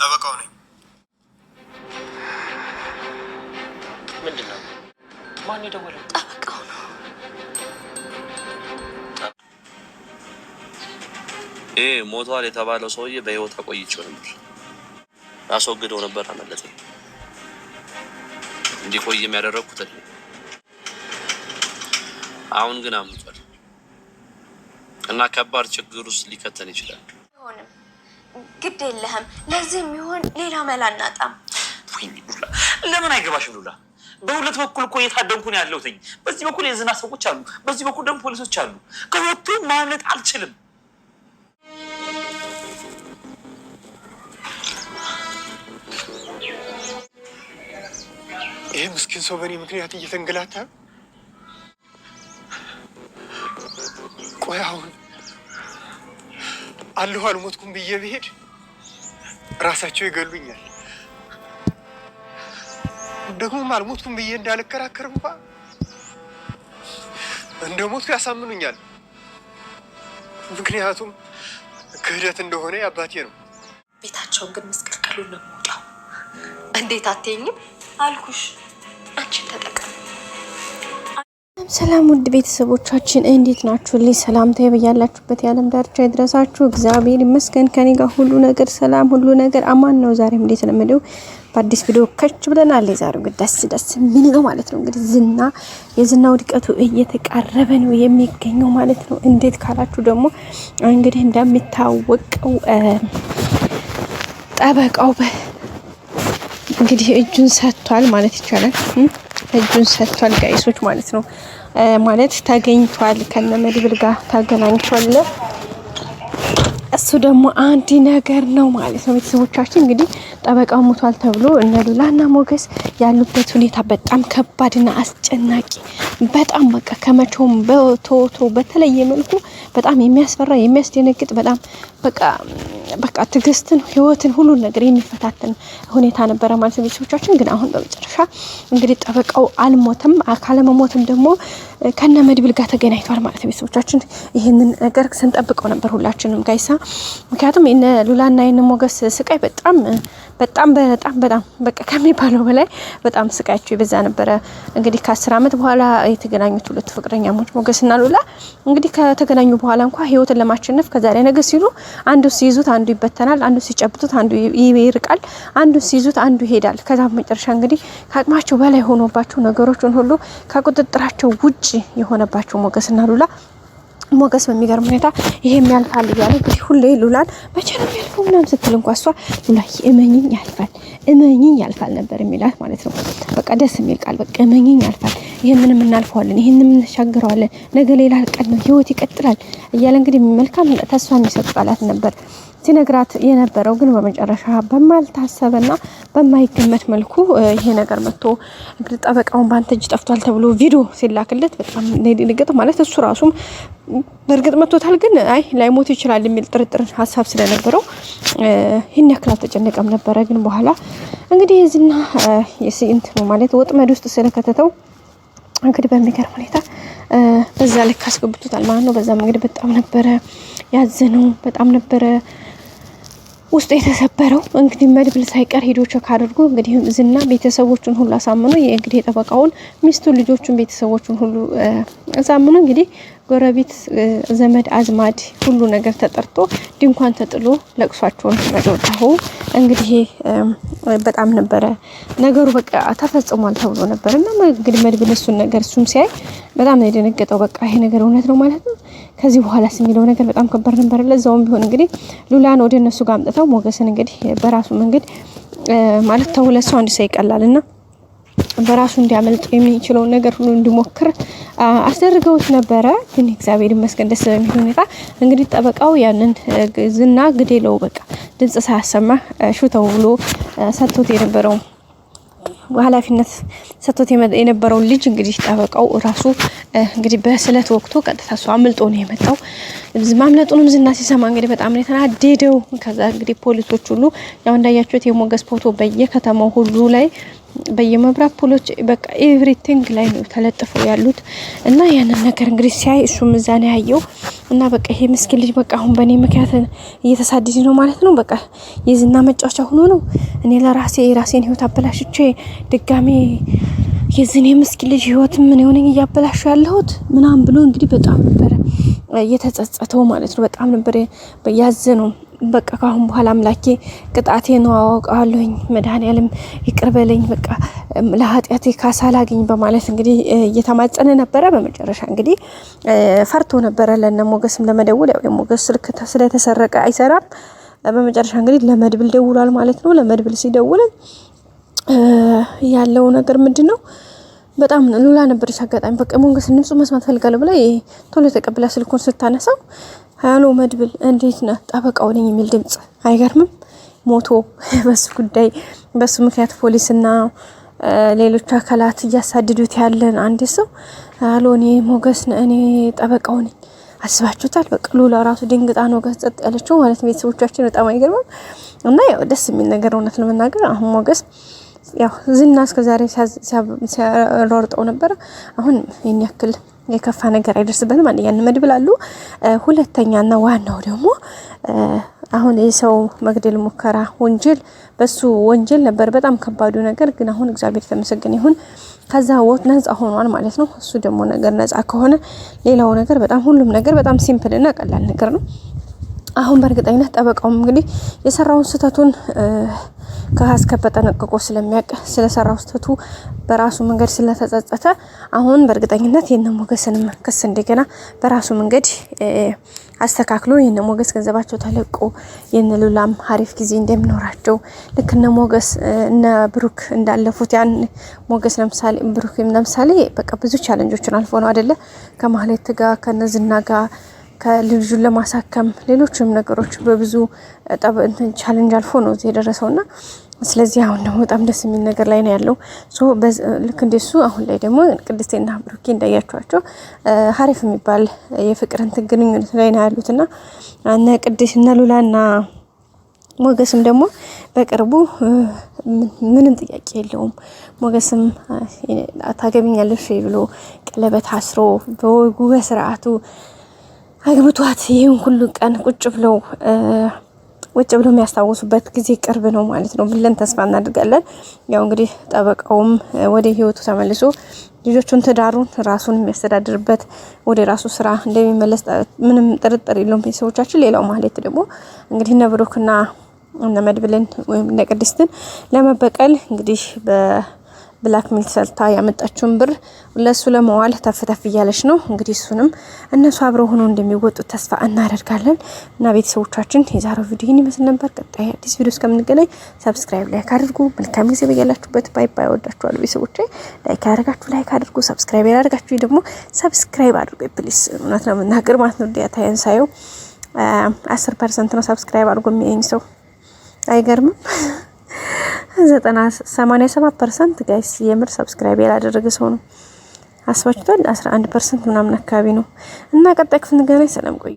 ጠበቃው ነኝ። ምንድነው? ማን የደወለው? ጠበቃው ነው። ሞቷል የተባለው ሰውዬ በህይወት አቆይቼው ነበር። አስወግደው ነበር ማለት ነው። እንዲቆይ የሚያደርጉት አሁን ግን አምጧል እና ከባድ ችግር ውስጥ ሊከተን ይችላል። ሆነም ግድ የለህም። ለዚህም ይሆን ሌላ መላ እናጣም። ወይኔ ሉላ ለምን አይገባሽም? ሉላ በሁለት በኩል እኮ እየታደንኩ ነው ያለሁት። በዚህ በኩል የዝና ሰዎች አሉ፣ በዚህ በኩል ደግሞ ፖሊሶች አሉ። ከሁለቱም ማምለጥ አልችልም። ይህ ምስኪን ሰው በእኔ ምክንያት እየተንገላታ። ቆይ አሁን አለሁ አልሞትኩም ብዬ ብሄድ ራሳቸው ይገሉኛል። ደግሞም አልሞትኩም ብዬ እንዳልከራከር እንኳ እንደ ሞትኩ ያሳምኑኛል። ምክንያቱም ክህደት እንደሆነ የአባቴ ነው። ቤታቸውን ግን መስቀልቀሉን ነው የምወጣው። እንዴት አትይኝም አልኩሽ። አንቺን ተጠቀም። ሰላም ውድ ቤተሰቦቻችን እንዴት ናችሁ? ልይ ሰላምታዬ በያላችሁበት የዓለም ዳርቻ ይድረሳችሁ። እግዚአብሔር ይመስገን ከኔ ጋር ሁሉ ነገር ሰላም፣ ሁሉ ነገር አማን ነው። ዛሬም እንደተለመደው በአዲስ ቪዲዮ ከች ብለናል። ዛሬው ግን ደስ የሚል ነው ማለት ነው። እንግዲህ የዝና ውድቀቱ እየተቃረበ ነው የሚገኘው ማለት ነው። እንዴት ካላችሁ ደግሞ እንግዲህ እንደሚታወቀው ጠበቃው እንግዲህ እጁን ሰጥቷል ማለት ይቻላል። እጁን ሰጥቷል ጋይሶች ማለት ነው። ማለት ተገኝቷል፣ ከነመድብል ጋር ተገናኝቷል። እሱ ደግሞ አንድ ነገር ነው ማለት ነው። ቤተሰቦቻችን እንግዲህ ጠበቃው ሞቷል ተብሎ እነ ሉላና ሞገስ ያሉበት ሁኔታ በጣም ከባድና አስጨናቂ፣ በጣም በቃ ከመቼውም በተወትሮ በተለየ መልኩ በጣም የሚያስፈራ የሚያስደነግጥ በጣም በቃ ትዕግስትን ህይወትን ሁሉን ነገር የሚፈታተን ሁኔታ ነበረ ማለት ነው ቤተሰቦቻችን። ግን አሁን በመጨረሻ እንግዲህ ጠበቃው አልሞተም፣ ካለመሞትም ደግሞ ከነመድብል ጋር ተገናኝቷል ማለት ነው ቤተሰቦቻችን። ይሄንን ነገር ስንጠብቀው ነበር ሁላችንም ጋይሳ። ምክንያቱም እነ ሉላና የነ ሞገስ ስቃይ በጣም በቃ ከሚባለው በላይ በጣም ስቃያቸው ይበዛ ነበረ። እንግዲህ ከ10 ዓመት በኋላ የተገናኙት ሁለት ፍቅረኛሞች ሞገስና ሉላ እንግዲህ ከተገናኙ በኋላ እንኳን ህይወትን ለማሸነፍ ከዛሬ ነገ ሲሉ አንዱ ሲይዙት አንዱ ይበተናል፣ አንዱ ሲጨብጡት አንዱ ይርቃል፣ አንዱ ሲይዙት አንዱ ይሄዳል። ከዛ በመጨረሻ እንግዲህ ከአቅማቸው በላይ ሆኖባቸው ነገሮችን ሁሉ ከቁጥጥራቸው ውጪ የሆነባቸው ሞገስና ሉላ ሞገስ በሚገርም ሁኔታ ይሄም ያልፋል እያለ እንግዲህ ሁሌ ሉላን መቼ ነው የሚያልፈው ምናምን ስትል እንኳን እሷ ሉላ እመኝኝ ያልፋል ነበር የሚላት ማለት ነው። በቃ ደስ የሚል ቃል፣ በቃ እመኝኝ ያልፋል፣ ይሄንንም እናልፈዋለን፣ ይሄንንም እንሻገረዋለን፣ ነገ ሌላ ቀን ነው፣ ህይወት ይቀጥላል እያለ እንግዲህ መልካም ተስፋ የሚሰጥ ቃላት ነበር ሲነግራት የነበረው። ግን በመጨረሻ በማልታሰበና በማይገመት መልኩ ይሄ ነገር መጥቶ እንግዲህ ጠበቃውን ባንተ እጅ ጠፍቷል ተብሎ ቪዲዮ ሲላክለት በጣም ነድንገጥ ማለት እሱ ራሱም በእርግጥ መጥቶታል፣ ግን ላይሞት ይችላል የሚል ጥርጥር ሀሳብ ስለነበረው ይሄን ያክል አልተጨነቀም ነበረ። ግን በኋላ እንግዲህ የዝና የስንት ነው ማለት ወጥመድ ውስጥ ስለከተተው እንግዲህ በሚገርም ሁኔታ በዛ ልክ አስገብቶታል ማለት ነው። በዛም እንግዲህ በጣም ነበረ ያዘነው፣ በጣም ነበረ ውስጡ የተሰበረው። እንግዲህ መድብል ሳይቀር ሄዶ ቸክ አድርጎ እንግዲህ ዝና ቤተሰቦቹን ሁሉ አሳምኖ የእንግዲህ ጠበቃውን ሚስቱን፣ ልጆቹን፣ ቤተሰቦቹን ሁሉ አሳምኖ እንግዲህ ጎረቤት ዘመድ አዝማድ ሁሉ ነገር ተጠርቶ ድንኳን ተጥሎ ለቅሷቸውን ወጣው። እንግዲህ በጣም ነበረ ነገሩ በቃ ተፈጽሟል ተብሎ ነበርና እንግዲህ መድብል እሱን ነገር እሱም ሲያይ በጣም ነው የደነገጠው። በቃ ይሄ ነገር እውነት ነው ማለት ነው፣ ከዚህ በኋላስ የሚለው ነገር በጣም ከባድ ነበር። ለዛውም ቢሆን እንግዲህ ሉላን ወደ እነሱ ጋር አምጥተው ሞገስን እንግዲህ በራሱ መንገድ ማለት ተውለሱ አንድ ሰው ይቀላልና በራሱ እንዲያመልጥ የሚችለው ነገር ሁሉ እንዲሞክር አስደርገውት ነበረ። ግን እግዚአብሔር ይመስገን ደስ በሚል ሁኔታ እንግዲህ ጠበቃው ያንን ዝና ግዴለው በቃ ድምጽ ሳያሰማ ሹተው ብሎ ሰጥቶት የነበረው ኃላፊነት ሰጥቶት የነበረው ልጅ እንግዲህ ጠበቃው ራሱ እንግዲህ በስለት ወቅቱ ቀጥታ እሱ አምልጦ ነው የመጣው። ማምለጡንም ዝና ሲሰማ እንግዲህ በጣም ነው የተናደደው። ከዛ እንግዲህ ፖሊሶች ሁሉ ያው እንዳያችሁት የሞገስ ፎቶ በየከተማው ሁሉ ላይ በየመብራት ፖሎች በቃ ኤቭሪቲንግ ላይ ነው ተለጥፈው ያሉት እና ያንን ነገር እንግዲህ ሲያይ እሱም እዛ ነው ያየው እና በቃ ይሄ ምስኪን ልጅ በቃ አሁን በእኔ ምክንያት እየተሳደደ ነው ማለት ነው። በቃ የዝና መጫወቻ ሆኖ ነው እኔ ለራሴ የራሴን ህይወት አበላሽቼ ድጋሜ የዝኔ ምስኪን ልጅ ህይወት ምን ይሆነኝ እያበላሽ ያለሁት ምናምን ብሎ እንግዲህ በጣም ነበር እየተጸጸተው ማለት ነው። በጣም ነበር ያዘነው። በቃ ካሁን በኋላ አምላኬ ቅጣቴ ነው አውቃለሁኝ፣ መድኃኒዓለም ይቅር በለኝ፣ በቃ ለኃጢአቴ ካሳ ላግኝ በማለት እንግዲህ እየተማጸነ ነበረ። በመጨረሻ እንግዲህ ፈርቶ ነበረ ለነ ሞገስም ለመደውል፣ ያው የሞገስ ስልክ ስለተሰረቀ አይሰራም። በመጨረሻ እንግዲህ ለመድብል ደውሏል ማለት ነው። ለመድብል ሲደውል ያለው ነገር ምንድነው? በጣም ሉላ ነበረች አጋጣሚ በቃ ሞገስ ድምፁ መስማት ፈልጋለሁ ብላ ቶሎ ተቀብላ ስልኩን ስታነሳው ሃሎ መድብል እንዴት ነህ? ጠበቃው ነኝ የሚል ድምጽ። አይገርምም? ሞቶ በሱ ጉዳይ በሱ ምክንያት ፖሊስና ሌሎች አካላት እያሳደዱት ያለን አንድ ሰው ሃሎ እኔ ሞገስ እኔ ጠበቃው ነኝ። አስባችሁታል? በቃ ሉላ ራሱ ድንግጣ ነው ገጸጥ ያለችው ማለት ቤተሰቦቻችን በጣም አይገርምም? እና ያው ደስ የሚል ነገር እውነት ለመናገር አሁን ሞገስ ያው ዝና እስከዛሬ ሲያሮርጠው ነበር። አሁን የኛ ያክል የከፋ ነገር አይደርስበትም። አንደኛ መድብል አሉ። ሁለተኛና ዋናው ደግሞ አሁን የሰው መግደል ሙከራ ወንጀል በሱ ወንጀል ነበር በጣም ከባዱ ነገር። ግን አሁን እግዚአብሔር ተመስገን ይሁን ከዛ ነፃ ሆኗል ማለት ነው። እሱ ደግሞ ነገር ነፃ ከሆነ ሌላው ነገር በጣም ሁሉም ነገር በጣም ሲምፕል እና ቀላል ነገር ነው። አሁን በእርግጠኝነት ጠበቃውም እንግዲህ የሰራውን ስህተቱን ከሀስከበ ጠነቅቆ ስለሚያውቅ ስለሰራው ስህተቱ በራሱ መንገድ ስለተጸጸተ አሁን በእርግጠኝነት የነ ሞገስንም ክስ እንደገና በራሱ መንገድ አስተካክሎ የነ ሞገስ ገንዘባቸው ተለቆ የነ ሉላም አሪፍ ጊዜ እንደሚኖራቸው ልክ እነ ሞገስ እነ ብሩክ እንዳለፉት ያን ሞገስ ለምሳሌ ብሩክ ለምሳሌ በቃ ብዙ ቻሌንጆችን አልፎ ነው አይደለ ከማህሌት ጋር ከነዝና ጋር ከልጁን ለማሳከም ሌሎችም ነገሮች በብዙ ቻሌንጅ አልፎ ነው እዚህ የደረሰውና ስለዚህ አሁን ደግሞ በጣም ደስ የሚል ነገር ላይ ነው ያለው። ልክ እንደሱ አሁን ላይ ደግሞ ቅድስቴና ብሩኬ እንዳያቸዋቸው ሀሪፍ የሚባል የፍቅርን ግንኙነት ላይ ነው ያሉትና እነ ቅድስት እነ ሉላና ሞገስም ደግሞ በቅርቡ ምንም ጥያቄ የለውም ሞገስም ታገቢኛለሽ ብሎ ቀለበት አስሮ በወጉ በስርዓቱ አግብቷት ይሄን ሁሉ ቀን ቁጭ ብለው የሚያስታውሱበት ጊዜ ቅርብ ነው ማለት ነው ብለን ተስፋ እናደርጋለን። ያው እንግዲህ ጠበቃውም ወደ ህይወቱ ተመልሶ ልጆቹን ትዳሩን ራሱን የሚያስተዳድርበት ወደ ራሱ ስራ እንደሚመለስ ምንም ጥርጥር የለውም ቤተሰቦቻችን። ሌላው ማለት ደግሞ እንግዲህ እነ ብሩክና እነ መድብልን ወይም እነ ቅድስትን ለመበቀል እንግዲህ ብላክ ሚል ሰርታ ያመጣችውን ብር ለሱ ለመዋል ተፍተፍ እያለች ነው እንግዲህ እሱንም እነሱ አብረው ሆነው እንደሚወጡት ተስፋ እናደርጋለን። እና ቤተሰቦቻችን የዛሬው ቪዲዮ ይህን ይመስል ነበር። ቀጣይ አዲስ ቪዲዮ እስከምንገናኝ ሰብስክራይብ ላይክ አድርጉ። መልካም ጊዜ በያላችሁበት። ባይ ባይ። ወዳችኋለሁ ቤተሰቦቼ። ላይክ ያደርጋችሁ ላይክ አድርጉ፣ ሰብስክራይብ ያደርጋችሁ ደግሞ ሰብስክራይብ አድርጉ ፕሊስ። እውነት ነው መናገር ማለት ነው ዲያታየን ሳየው 10% ነው ሰብስክራይብ አድርጎ የሚያየኝ ሰው አይገርምም? 87% ጋይስ የምር ሰብስክራይብ ያላደረገ ሰው ነው። አስባችኋል? 11% ምናምን አካባቢ ነው። እና ቀጣይ ክፍል እንገናኝ። ሰላም ቆዩ።